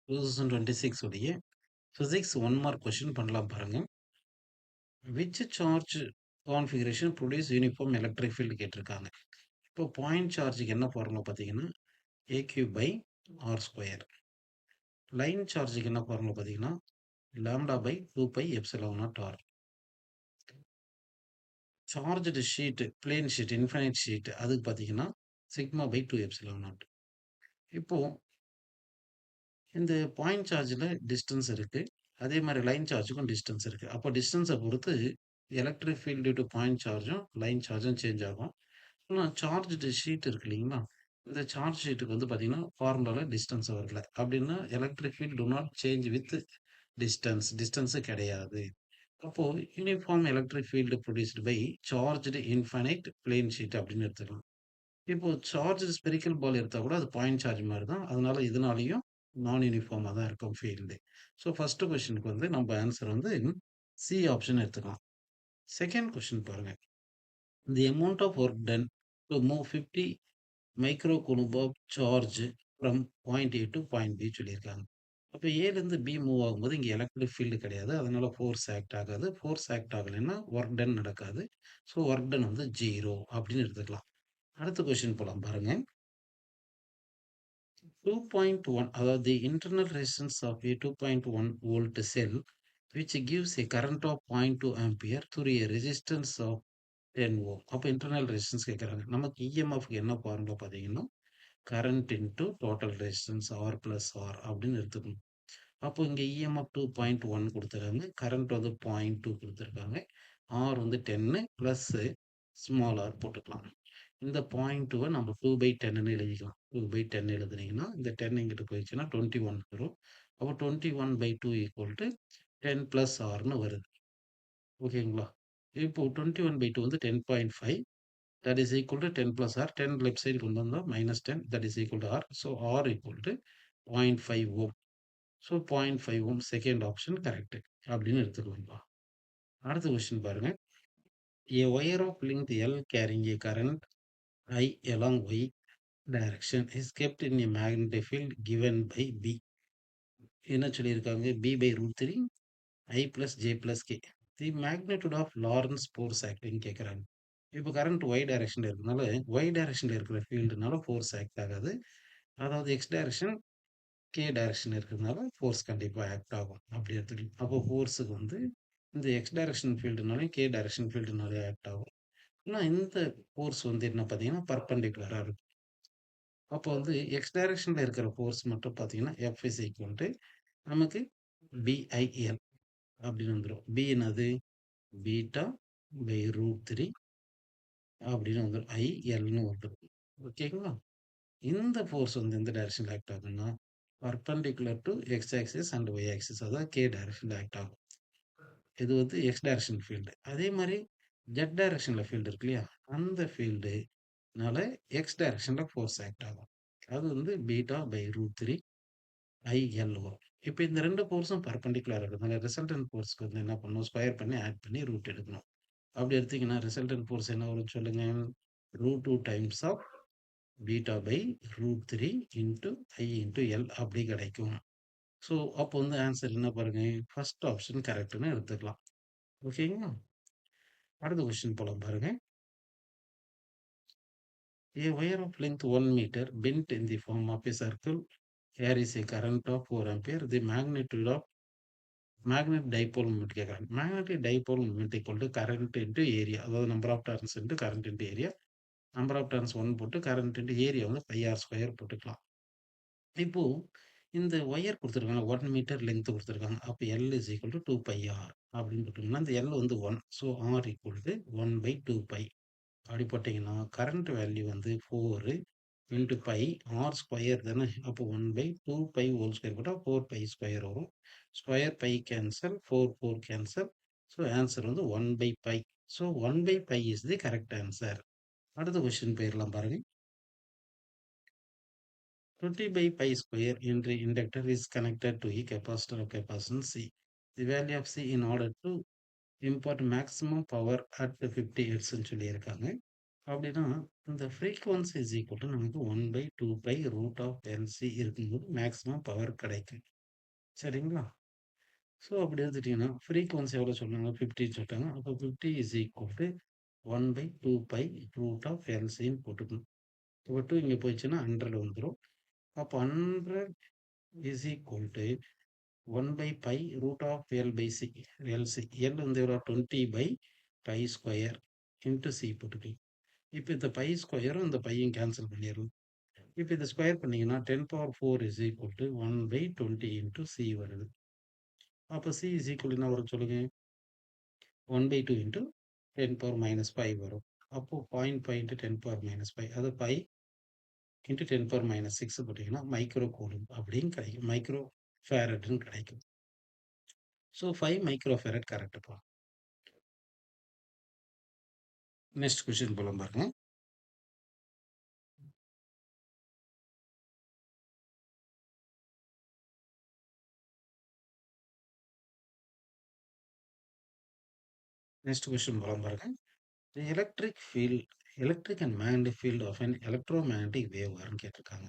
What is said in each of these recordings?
2026 உடைய physics 1 mark question பண்ணலாம் பாருங்க. Which charge configuration produce uniform electric field கேட்டிருக்காங்க. இப்போ பாயிண்ட் சார்ஜுக்கு என்ன ஃபார்முலா பார்த்தீங்கன்னா KQ by r square. Line சார்ஜுக்கு என்ன ஃபார்முலா பார்த்தீங்கன்னா lambda by 2 by epsilon naught r. Charged sheet plane sheet infinite sheet அதுக்கு பார்த்தீங்கன்னா சிக்மா பை 2 எப்சிலான் நாட். இப்போ இந்த பாயிண்ட் சார்ஜில் டிஸ்டன்ஸ் இருக்கு. அதே மாதிரி லைன் சார்ஜுக்கும் டிஸ்டன்ஸ் இருக்கு. அப்போ டிஸ்டன்ஸை பொறுத்து எலக்ட்ரிக் ஃபீல்டு டு பாயிண்ட் சார்ஜும் லைன் சார்ஜும் சேஞ்ச் ஆகும். ஆனால் சார்ஜ்டு ஷீட் இருக்கு இல்லைங்களா? இந்த சார்ஜ் ஷீட்டுக்கு வந்து பார்த்தீங்கன்னா ஃபார்முலாவில் டிஸ்டன்ஸ் வரல. அப்படின்னா electric field do not change with distance கிடையாது. அப்போ uniform electric field produced by charged infinite plane sheet அப்படின்னு எடுத்துக்கலாம். இப்போ சார்ஜ் ஸ்பெரிக்கல் பால் எடுத்தா கூட அது பாயிண்ட் சார்ஜ் மாதிரி தான். அதனால இதனாலேயும் நான் யூனிஃபார்மா தான் இருக்கும் ஃபீல்டு. ஸோ ஃபர்ஸ்ட் கொஸ்டினுக்கு வந்து நம்ம ஆன்சர் வந்து சி ஆப்ஷன் எடுத்துக்கலாம். செகண்ட் கொஸ்டின் பாருங்க. The amount of work done to move 50 micro coulomb of charge from point A to point B சொல்லியிருக்காங்க. அப்போ ஏலேருந்து பி மூவ் ஆகும்போது இங்கே எலக்ட்ரிக் ஃபீல்டு கிடையாது. அதனால ஃபோர்ஸ் ஆக்ட் ஆகாது. ஃபோர்ஸ் ஆக்ட் ஆகலைன்னா ஒர்க் டன் நடக்காது. ஸோ ஒர்க் டன் வந்து 0 அப்படின்னு எடுத்துக்கலாம். அடுத்த கொஸ்டின் போலாம் பாருங்க. 2.1 அதாவது the internal resistance of a 2.1 volt cell which gives a current of 0.2 ampere through a resistance of 10 ohm. அப்போ internal resistance கேட்குறாங்க. நமக்கு இஎம்எஃப்க்கு என்ன ஃபார்முலா பார்த்தீங்கன்னா current into total resistance R plus R அப்படின்னு எடுத்துக்கணும். அப்போ இங்கே இஎம்எஃப் 2.1 கொடுத்துருக்காங்க. கரண்ட் வந்து 0.2 கொடுத்துருக்காங்க. R வந்து 10 ப்ளஸ் ஸ்மால் ஆர் போட்டுக்கலாம். இந்த 0.2 நம்ம 2/10 எழுதிக்கலாம். 2/10 எழுதுனீங்கன்னா இந்த 10 இங்கிட்டு போயிடுச்சுன்னா 21 வரும். அப்போ 21/2 ஈக்குவல் டு 10 பிளஸ் ஆர்னு வருது. ஓகேங்களா? இப்போ 21/2 வந்து 10.5 that is equal to 10 plus R. 10 left side கொண்டு வந்தோம் -10 that is equal to R. So R equal to 0.5 ohm. So 0.5 ohm second option correct அப்படின்னு எடுத்துக்கலாம்ப்பா. அடுத்த கொஸ்டின் பாருங்க. A wire of length L carrying a current I along Y direction is kept in a magnetic field given by B. என்ன சொல்லியிருக்காங்க? B by root 3 I plus J plus K. The magnitude of Lorentz force acting கேட்குறாங்க. இப்போ current Y டைரக்ஷனில் இருக்கிறதுனால Y டைரக்ஷனில் இருக்கிற ஃபீல்டுனால force act ஆகாது. அதாவது X டைரக்ஷன் K டைரக்ஷன் இருக்கிறதுனால ஃபோர்ஸ் கண்டிப்பாக ஆக்ட் ஆகும். அப்படி எடுத்துக்கலாம். அப்போ ஃபோர்ஸுக்கு வந்து இந்த X டைரக்ஷன் ஃபீல்டுனாலையும் K டைரக்ஷன் ஃபீல்டுனாலையும் ஆக்ட் ஆகும். ஆனால் இந்த ஃபோர்ஸ் வந்து என்ன பார்த்தீங்கன்னா பர்பண்டிகுலராக இருக்கும். அப்போ வந்து எக்ஸ் டைரக்ஷனில் இருக்கிற ஃபோர்ஸ் மட்டும் பார்த்தீங்கன்னா எஃப் இஸ் ஈக்குவல் டு நமக்கு பிஐஎல் அப்படின்னு வந்துடும். பி என்னது பீட்டா பை ரூட் 3 அப்படின்னு வந்துடும். ஐஎல்னு வந்துடும். ஓகேங்களா? இந்த ஃபோர்ஸ் வந்து எந்த டைரக்ஷனில் ஆக்ட் ஆகும்னா perpendicular to X axis and Y axis, அதாவது கே டைரக்ஷனில் ஆக்ட் ஆகும். இது வந்து எக்ஸ் டைரக்ஷன் ஃபீல்டு. அதே மாதிரி ஜெட் டைரக்ஷனில் ஃபீல்டு இருக்கு இல்லையா? அந்த ஃபீல்டுனால எக்ஸ் டைரக்ஷனில் ஃபோர்ஸ் ஆக்ட் ஆகும். அது வந்து பீட்டா பை ரூட் 3 ஐஎல் வரும். இப்போ இந்த 2 ஃபோர்ஸும் பர்பண்டிகுலரா இருக்கிறதுனால ரிசல்டன்ட் ஃபோர்ஸ்க்கு வந்து என்ன பண்ணணும்? ஸ்கொயர் பண்ணி ஆட் பண்ணி ரூட் எடுக்கணும். அப்படி எடுத்தீங்கன்னா ரிசல்டன்ட் ஃபோர்ஸ் என்ன வரும்னு சொல்லுங்க? √2 times of beta by root 3 into I into L அப்படி கிடைக்கும். ஸோ அப்போ வந்து ஆன்சர் என்ன பாருங்க? ஃபர்ஸ்ட் ஆப்ஷன் கரெக்ட்னு எடுத்துக்கலாம். ஓகேங்களா? அடுத்த கொஸ்டின் போலாம் பாருங்க. A wire of length 1 meter bent in the form of a circle carries a current of 4 ampere. The magnitude of magnet dipole moment கேட்குறாங்க. magnetic dipole moment equal to current into area, அதாவது number of turns into current into area. Number of turns 1 போட்டு current into area வந்து πr square போட்டுக்கலாம். இப்போ இந்த wire கொடுத்துருக்காங்க 1 metre length கொடுத்துருக்காங்க. அப்போ L is equal to 2πr அப்படின்னு போட்டிங்கன்னா இந்த L வந்து 1. ஸோ R equal to 1/2π அப்படி போட்டிங்கன்னா கரண்ட் வேல்யூ வந்து 4 இன்ட்டு பை ஆர் ஸ்கொயர் தானே. அப்போ 1/2π ஹோல் ஸ்கொயர் போட்டால் 4π ஸ்கொயர் வரும். Square by cancel 4 cancel. So answer வந்து 1/π. So 1/π is the correct answer. அடுத்த கொஸ்டின் போயிடலாம் பாருங்க. 20/π square into inductor is connected to a capacitor of capacitance C. The value of C in order to impart maximum power at 50 Hz சொல்லியிருக்காங்க. அப்படின்னா இந்த frequency is equal to நமக்கு 1/2π root of LC இருக்கும்போது maximum power கிடைக்கும். சரிங்களா? So அப்படி எடுத்துட்டீங்கன்னா, frequency எவ்வளோ சொன்னாங்க? 50ன்னு சொல்லிட்டாங்க. அப்போ 50 is equal to 1/2 pi root of எல்சின்னு போட்டுக்கணும். இப்போ 2 இங்க போயிடுச்சுன்னா 100 வந்துரும். அப்போ 100 is equal to 1/π root of L by C. LC L வந்து எவ்வளோ? 20 by pi square into C போட்டுக்கலாம். இப்போ இந்த பை ஸ்கொயரும் இந்த பையும் கேன்சல் பண்ணிடலாம். இப்போ இதை ஸ்கொயர் பண்ணீங்கன்னா 10^4 is equal to 1/20 into C வருது. அப்போ சி இஸ் ஈக்குவல் என்ன வரும் சொல்லுங்க? 1/2 இன்ட்டு 10^-5 வரும். அப்போ 0.5 இன்ட்டு 10^-5 அது பை இன்ட்டு 10^-6 போட்டிங்கன்னா மைக்ரோ கூலும் அப்படின்னு கிடைக்கும். மைக்ரோ ஃபேரட்னு கிடைக்கும். ஸோ 5 மைக்ரோ ஃபேரட் கரெக்டுப்பா. நெக்ஸ்ட் கொஸ்டின் போலாம் பாருங்க. நெக்ஸ்ட் கொஸ்டின் போலாம் பாருங்க. The electric and magnetic field of an electromagnetic wave வரும்னு கேட்டிருக்காங்க.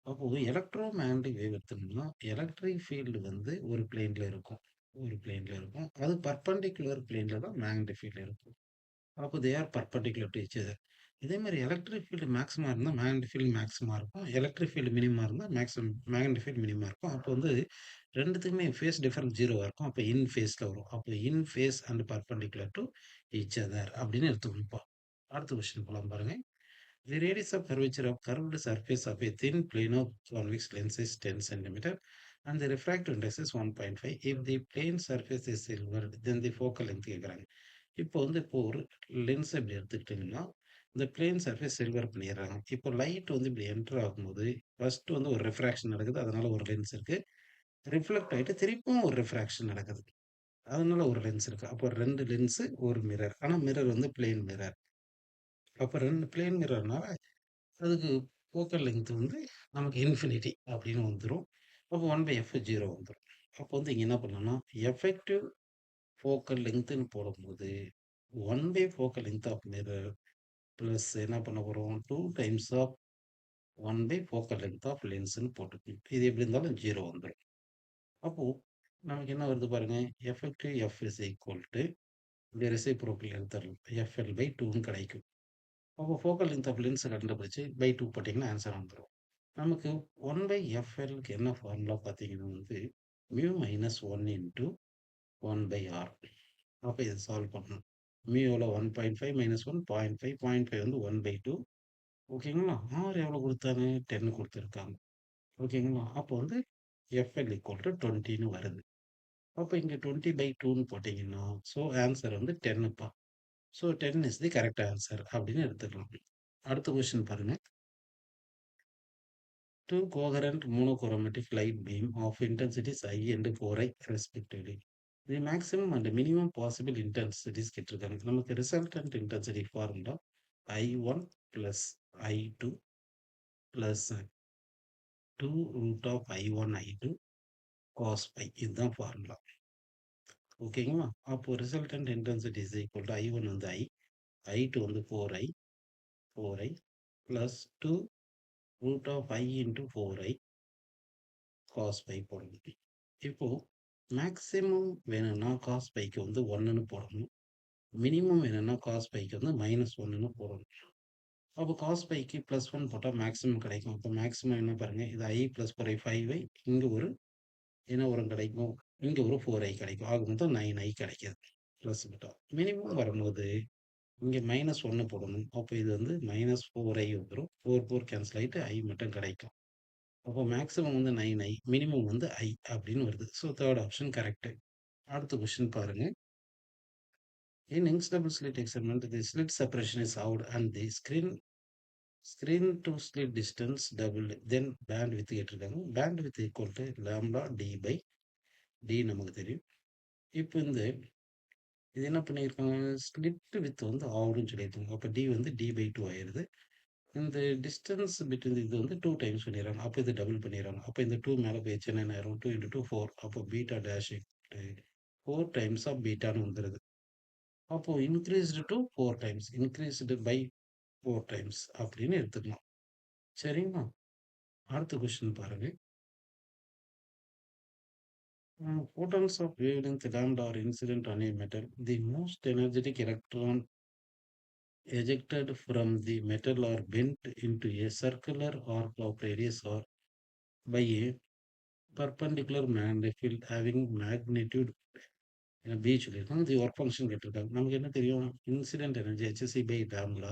அப்போ எலக்ட்ரோ மேக்னெட்டிக் வேவ் எடுத்தோம்னா எலக்ட்ரிக் ஃபீல்டு வந்து ஒரு பிளேன்ல இருக்கும். ஒரு பிளேன்ல இருக்கும். அது பர்பண்டிகுலர் பிளேன்ல தான் மேக்னெட்டிக் ஃபீல்டு இருக்கும். அப்போ they are perpendicular to each other. இதே மாதிரி எலக்ட்ரிக் ஃபீல்டு மேக்ஸிமா இருந்தால் மேக்னெட்டிக் ஃபீல்டு மேக்ஸிமா இருக்கும். எலக்ட்ரிக் ஃபீல்டு மினிமா இருந்தால் மேக்னெட்டிக் ஃபீல்டு மினிமா இருக்கும். அப்போ வந்து ரெண்டுத்துக்குமே ஃபேஸ் டிஃபரன்ஸ் ஜீரோவாக இருக்கும். அப்போ இன் ஃபேஸில் வரும். அப்போ in phase and perpendicular to each other அப்படின்னு எடுத்துக்கணும்ப்பா. அடுத்த கொஸ்டின் போலாம் பாருங்க. The radius of curvature of curved surface of a thin plane of convex lens is 10 centimeter and the refractive index is 1.5. If the plane surface is silvered, then the focal length கேட்குறாங்க. இப்போ ஒரு lens இப்படி எடுத்துக்கிட்டிங்கன்னா இந்த plane surface silver பண்ணிடுறாங்க. இப்போ light வந்து இப்படி என்டர் ஆகும்போது ஃபர்ஸ்ட் வந்து ஒரு ரிஃப்ராக்ஷன் நடக்குது. அதனால ஒரு லென்ஸ் இருக்கு. ரிஃப்ளெக்ட் ஆயிட்டு திருப்பியும் ஒரு ரிஃப்ராக்ஷன் நடக்குது. அதனால ஒரு லென்ஸ் இருக்கு. அப்போ 2 லென்ஸ், ஒரு மிரர். ஆனா மிரர் வந்து பிளேன் மிரர். அப்போ 2 பிளேன் மிரர்னால அதுக்கு ஃபோக்கல் லெங்த் வந்து நமக்கு இன்ஃபினிட்டி அப்படின்னு வந்துரும். அப்போ 1/f 0 வந்துரும். அப்போ வந்து இங்க என்ன பண்ணணும்னா, எஃபெக்டிவ் ஃபோக்கல் லெங்த்ன்னு போடும்போது 1 focal length of mirror plus என்ன பண்ண போறோம்? 2 times of 1 focal length of லென்ஸ்ன்னு போட்டுக்கணும். இது எப்படி இருந்தாலும் 0 வந்துரும். அப்போ நமக்கு என்ன வருது பாருங்க. Effective F is equal to இந்த ரெசிப்ரோக்கல் எடுத்துடலாம். FL/2ன்னு கிடைக்கும். அப்போ ஃபோக்கல் லெங்த் ஆஃப் லென்ஸ கண்டுபிடிச்சு பை 2 போட்டீங்கன்னா ஆன்சர் வந்துரும். நமக்கு 1/FLக்கு என்ன ஃபார்முலா பார்த்தீங்கன்னா வந்து மியூ மைனஸ் 1 இன்ட்டு 1/R. அப்போ இதை சால்வ் பண்ணணும். மியூ எவ்வளோ? 1.5 மைனஸ் 1 0.5. 0.5 வந்து 1/2. ஓகேங்களா? ஆர் எவ்வளோ கொடுத்தாங்க? 10 கொடுத்துருக்காங்க. ஓகேங்களா? அப்போ வந்து எஃப்எல் ஈக்குவல் டு 20ன்னு வருது. அப்போ இங்கே 20/2ன்னு போட்டிங்கன்னா ஸோ ஆன்சர் வந்து 10ப்பா. So 10 is the correct answer அப்படின்னு எடுத்துக்கலாம். அடுத்த கொஸ்டின் பாருங்க. Two coherent monochromatic light beam of intensities I and 4I respectively. The maximum and minimum possible intensities கேட்டிருக்காங்க. நமக்கு resultant intensity formula I1 plus I2 plus 2 root of I1 I2 cos pi இதுதான் formula. ஓகேங்களா? அப்போ resultant intensity is equal to I1 வந்து I, I2 வந்து 4I plus 2 root of I into 4I cos pi போடணும். இப்போ maximum வேணும்னா cos bike வந்து 1ன்னு போடணும். மினிமம் வேணும்னா காஸ் பைக்கு வந்து -1ன்னு போடணும். அப்போ காஸ் பைக்கு +1 போட்டால் மேக்ஸிமம் கிடைக்கும். அப்போ மேக்ஸிமம் என்ன பாருங்க, இது I + 4I 5I இங்கே ஒரு என்ன வரும் கிடைக்கும்? இங்கே ஒரு 4I கிடைக்கும். ஆக மொத்தம் 9I கிடைக்குது. ப்ளஸ் போட்டால் மினிமம் வரும்போது இங்கே -1 போடணும். அப்போ இது வந்து -4I வந்துடும். 4 4 கேன்சல் ஆகிட்டு I மட்டும் கிடைக்கும். அப்போ மேக்ஸிமம் வந்து 9I, மினிமம் வந்து I அப்படின்னு வருது. So third option correct. அடுத்த கொஸ்டின் பாருங்க. In Young's double slit experiment, the slit separation is out and the screen to slit distance doubled. Then bandwidth கேட்டிருக்காங்க. Bandwidth equal to lambda d by d நமக்கு தெரியும். இப்போ இது என்ன பண்ணியிருக்காங்க? Slit with வந்து ஆவுடுன்னு சொல்லியிருக்காங்க. அப்போ d வந்து d/2 ஆயிருது. இந்த டிஸ்டன்ஸ் பிட்வீன் இது வந்து 2 டைம்ஸ் பண்ணிடுறாங்க. அப்போ இது டபுள் பண்ணிடுறாங்க. அப்போ இந்த 2 மேலே போயிடுச்சுன்னா என்ன ஆயிரும்? 2 × 2 4. அப்போ பீட்டா டேஷ் 4 டைம்ஸ் ஆஃப் பீட்டான்னு வந்துடுது. அப்போ increased to 4 times, increased by 4 times அப்படின்னு எடுத்துக்கலாம். சரிங்களா? அடுத்த கொஸ்டின் பாருங்க. Photons of wavelength lambda are incident on a metal. The most energetic electron ejected from the metal are bent into a circular arc of radius or by a perpendicular manifold having magnitude B சொல்லியிருக்காங்க. தி work function கேட்டிருக்காங்க. நமக்கு என்ன தெரியும்? Incident energy HC by lambda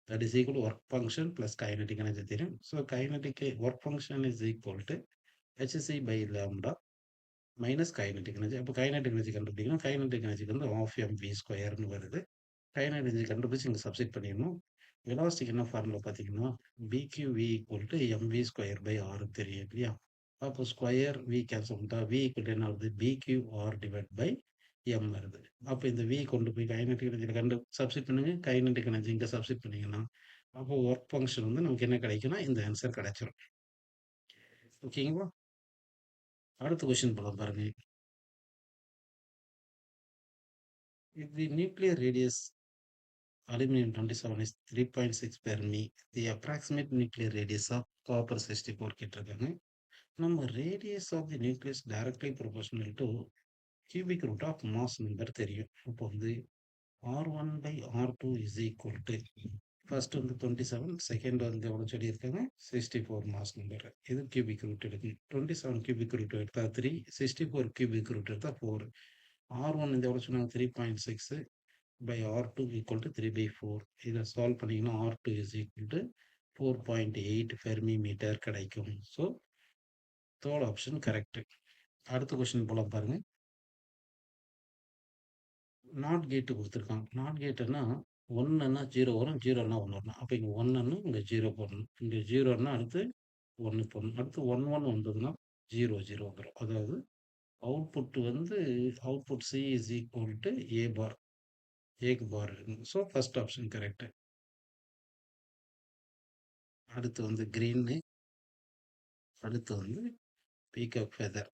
that is equal work function plus kinetic energy தெரியும். So kinetic work function is equal to HC by lambda minus kinetic energy. அப்போ kinetic energy கண்டுபிடிக்கணும். Kinetic எனர்ஜிக்கு வந்து half MV ஸ்கொயர்னு வருது. Kinetic energy கண்டுபிடிச்சு இங்கே substitute பண்ணிடணும். வெலாசிட்டிக்கு என்ன ஃபார்முலா பார்த்தீங்கன்னா BQV equal to MV square by r தெரியும் இல்லையா? அப்போ ஸ்கொயர் வி கேன்சல் பண்ணிட்டா வி ஈக்குவல் என்ன ஆகுது? பிக்யூஆர் டிவைட் பை எம் வருது. அப்போ இந்த வி கொண்டு போய் கைனடிக் எனர்ஜியில் சப்ஸ்டிட் பண்ணுங்க. கைனடிக் எனர்ஜி இங்கே சப்ஸ்டிட் பண்ணீங்கன்னா அப்போ ஒர்க் ஃபங்க்ஷன் வந்து நமக்கு என்ன கிடைக்குன்னா இந்த ஆன்சர் கிடைச்சிரும். ஓகேங்களா? அடுத்த கொஸ்டின் போலாம் பாருங்க. If the nuclear radius aluminum-27 is 3.6 per me, the approximate nuclear radius of copper 64 கேட்டிருக்காங்க. நம்ம radius of the nucleus directly proportional to cubic root of mass number தெரியும். அப்போ வந்து R1 by R2 is equal to first வந்து 27, second வந்து எவ்வளோ சொல்லியிருக்காங்க 64 mass number. இது கியூபிக் ரூட் எடுக்கு. 27 கியூபிக் ரூட் எடுத்தா 3, 64 கியூபிக் ரூட் எடுத்தா 4. R1 இந்த எவ்வளோ சொன்னாங்க 3.6 by R2 equal to 3/4. இதை சால்வ் பண்ணீங்கன்னா R2 is equal to 4.8 fermi metre கிடைக்கும். So third option correct. அடுத்த கொஸ்டின் போல பாருங்க. நாட் கேட்டு கொடுத்துருக்காங்க. நாட் கேட்டுன்னா ஒன்றுன்னா 0 வரும், 0ன்னா 1 வரணும். அப்போ இங்கே 1ன்னு இங்கே 0 போடணும். இங்கே 0ன்னா அடுத்து 1 போடணும். அடுத்து 1 1 வந்ததுன்னா 0 0 வந்துடும். அதாவது அவுட்புட் வந்து output C is equal to A bar. ஏக்கு பார் இருக்குங்க. So first option correct. அடுத்து வந்து கிரீனு, அடுத்து வந்து பீகாக் ஃபெதர்.